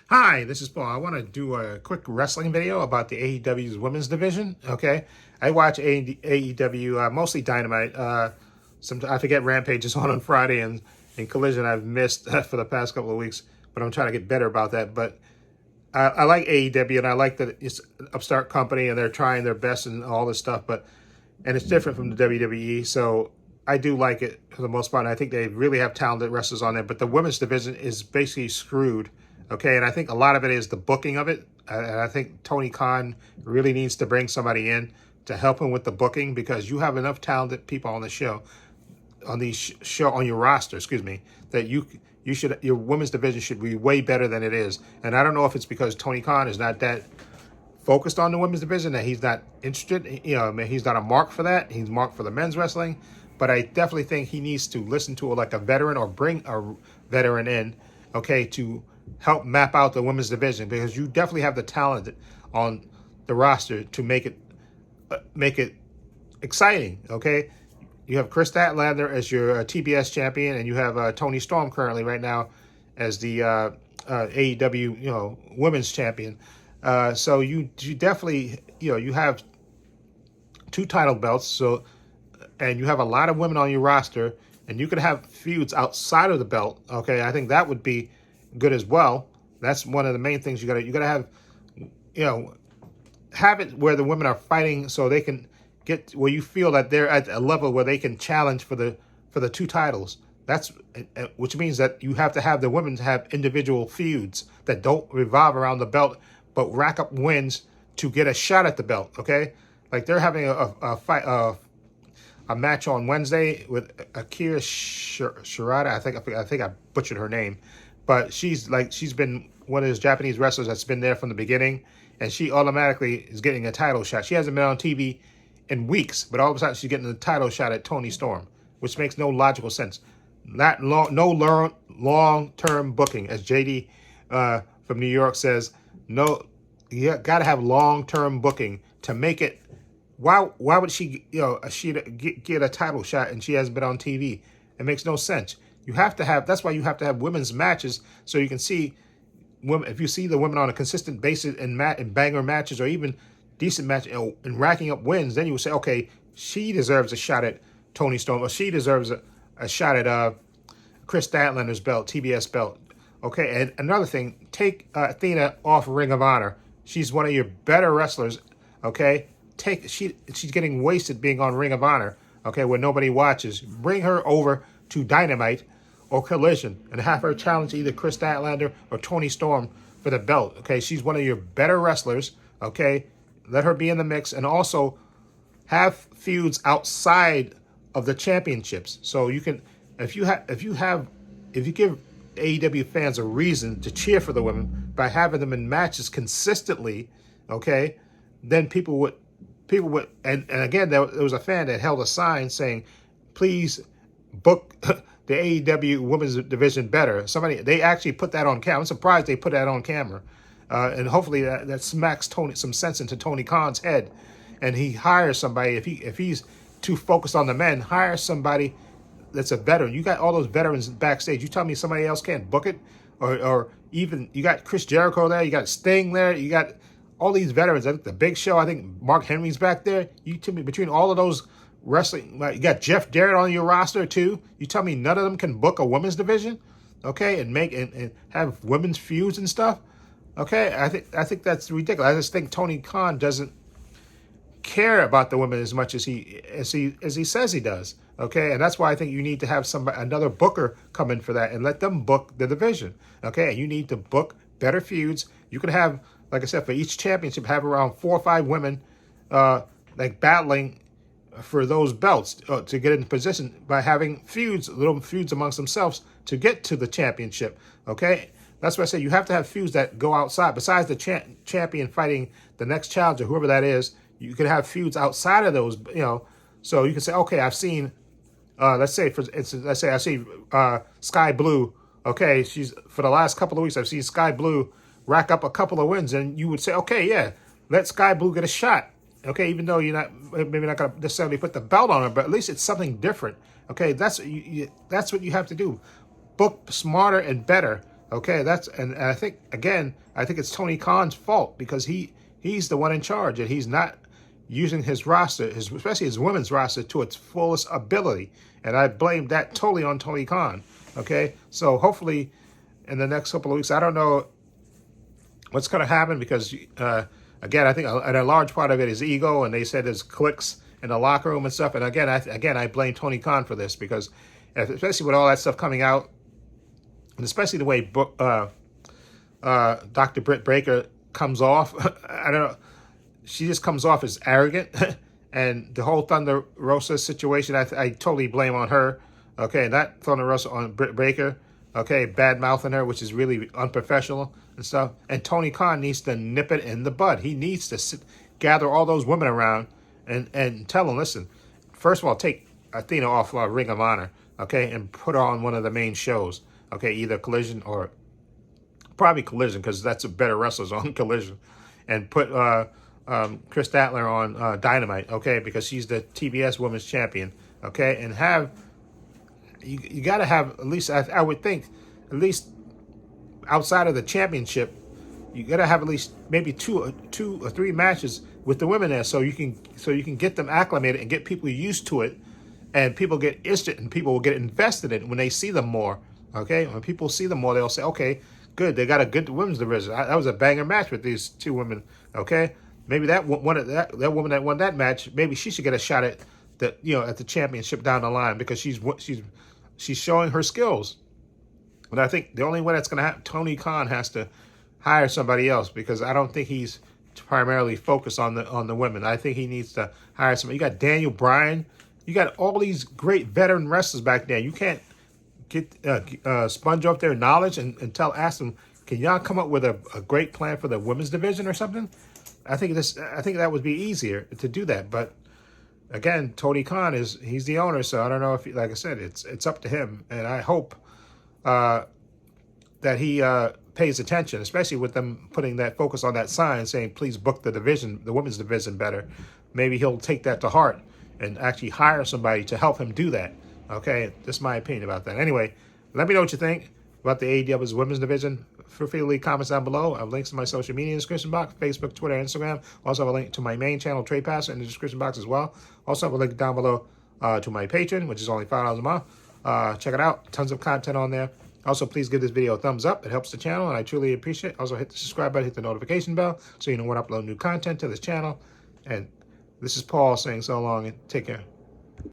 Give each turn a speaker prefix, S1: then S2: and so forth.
S1: Hi, this is Paul. I want to do a quick wrestling video about the AEW's women's division. Okay, I watch AEW mostly Dynamite. I forget Rampage is on Friday, and Collision I've missed for the past couple of weeks, but I'm trying to get better about that. But I like AEW, and I like that it's an upstart company, and they're trying their best and all this stuff. And it's different from the WWE, so I do like it for the most part. And I think they really have talented wrestlers on there. But the women's division is basically screwed. Okay, and I think a lot of it is the booking of it. And I think Tony Khan really needs to bring somebody in to help him with the booking, because you have enough talented people on the show, on your roster, excuse me, that your women's division should be way better than it is. And I don't know if it's because Tony Khan is not that focused on the women's division, that he's not interested. He's not a mark for that. He's marked for the men's wrestling. But I definitely think he needs to listen to like a veteran, or bring a veteran in, okay, to help map out the women's division, because you definitely have the talent on the roster to make it exciting. Okay, you have Chris Statlander as your TBS champion, and you have Tony Storm currently right now as the AEW women's champion. So you definitely you have two title belts. So, and you have a lot of women on your roster, and you could have feuds outside of the belt. Okay, I think that would be good as well. That's one of the main things you gotta have. Have it where the women are fighting, so they can get where you feel that they're at a level where they can challenge for the two titles. That's which means that you have to have the women to have individual feuds that don't revolve around the belt, but rack up wins to get a shot at the belt. Okay, like they're having a fight. A match on Wednesday with Akira Shirada. I think I butchered her name, but she's been one of those Japanese wrestlers that's been there from the beginning, and she automatically is getting a title shot. She hasn't been on TV in weeks, but all of a sudden she's getting a title shot at Tony Storm, which makes no logical sense. No long-term booking, as JD from New York says. No, you got to have long-term booking to make it. Why would she get a title shot and she hasn't been on TV? It makes no sense. You have to have. That's why you have to have women's matches, so you can see women. If you see the women on a consistent basis in banger matches, or even decent match, and racking up wins, then you will say, okay, she deserves a shot at Tony Storm, or she deserves a shot at Chris Statlander's belt, TBS belt. Okay, and another thing, take Athena off Ring of Honor. She's one of your better wrestlers. Okay. She's getting wasted being on Ring of Honor, okay, where nobody watches. Bring her over to Dynamite or Collision and have her challenge either Chris Statlander or Tony Storm for the belt. Okay, she's one of your better wrestlers. Okay, let her be in the mix, and also have feuds outside of the championships. So you can, if you give AEW fans a reason to cheer for the women by having them in matches consistently, okay, then people would, and again, there was a fan that held a sign saying, please book the AEW women's division better. They actually put that on camera. I'm surprised they put that on camera. And hopefully that smacks some sense into Tony Khan's head, and he hires somebody. If he's too focused on the men, hire somebody that's a veteran. You got all those veterans backstage. You tell me somebody else can't book it? Or even, you got Chris Jericho there, you got Sting there, you got all these veterans. I think the Big Show, I think Mark Henry's back there. You tell me, between all of those wrestling, you got Jeff Jarrett on your roster too. You tell me none of them can book a women's division, okay, and make and have women's feuds and stuff, okay? I think that's ridiculous. I just think Tony Khan doesn't care about the women as much as he says he does, okay? And that's why I think you need to have another booker come in for that and let them book the division, okay? And you need to book better feuds. You can have, like I said, for each championship, have around 4 or 5 women battling for those belts to get in position by having little feuds amongst themselves to get to the championship. Okay, that's why I say you have to have feuds that go outside. Besides the champion fighting the next challenger, whoever that is, you could have feuds outside of those. So you can say, okay, I've seen. Let's say I see Sky Blue. Okay, for the last couple of weeks, I've seen Sky Blue rack up a couple of wins, and you would say, okay, yeah, let Sky Blue get a shot. Okay, even though you're maybe not going to necessarily put the belt on her, but at least it's something different. Okay, that's what you have to do. Book smarter and better. Okay, and I think again, I think it's Tony Khan's fault because he's the one in charge and he's not using his roster, especially his women's roster, to its fullest ability. And I blame that totally on Tony Khan. Okay, so hopefully in the next couple of weeks, I don't know what's going to happen because again, I think a large part of it is ego, and they said there's cliques in the locker room and stuff. And again, I blame Tony Khan for this because especially with all that stuff coming out. And especially the way Dr. Britt Baker comes off. I don't know. She just comes off as arrogant. And the whole Thunder Rosa situation, I totally blame on her. Okay, that Thunder Rosa on Britt Baker. Okay, bad-mouthing her, which is really unprofessional and stuff. And Tony Khan needs to nip it in the bud. He needs to gather all those women around and tell them, listen, first of all, take Athena off Ring of Honor, okay, and put her on one of the main shows. Okay, either Collision or probably Collision because that's a better wrestlers on Collision, and put Chris Statler on Dynamite. Okay, because she's the TBS Women's Champion. Okay, and you got to have at least I would think at least outside of the championship, you got to have at least maybe two or three matches with the women there, so you can get them acclimated and get people used to it, and people get interested and people will get invested in it when they see them more. Okay, when people see them more, they'll say, okay, good, they got a good women's division. That was a banger match with these two women. Okay, maybe that woman that won that match, maybe she should get a shot at at the championship down the line because she's showing her skills. But I think the only way that's going to happen, Tony Khan has to hire somebody else because I don't think he's primarily focused on the women. I think he needs to hire somebody. You got Daniel Bryan. You got all these great veteran wrestlers back there. You can't get sponge off their knowledge and ask them, can y'all come up with a great plan for the women's division or something? I think that would be easier to do that. But again, Tony Khan he's the owner, so I don't know if, like I said, it's up to him, and I hope that he pays attention, especially with them putting that focus on that sign saying, please book the women's division better. Maybe he'll take that to heart and actually hire somebody to help him do that. Okay, that's my opinion about that. Anyway, let me know what you think about the AEW's women's division. Feel free to leave comments down below. I have links to my social media in the description box, Facebook, Twitter, Instagram. Also have a link to my main channel, Trepacer, in the description box as well. Also have a link down below to my Patreon, which is only $5 a month. Check it out. Tons of content on there. Also, please give this video a thumbs up. It helps the channel, and I truly appreciate it. Also, hit the subscribe button, hit the notification bell, so you know when I upload new content to this channel. And this is Paul saying so long, and take care.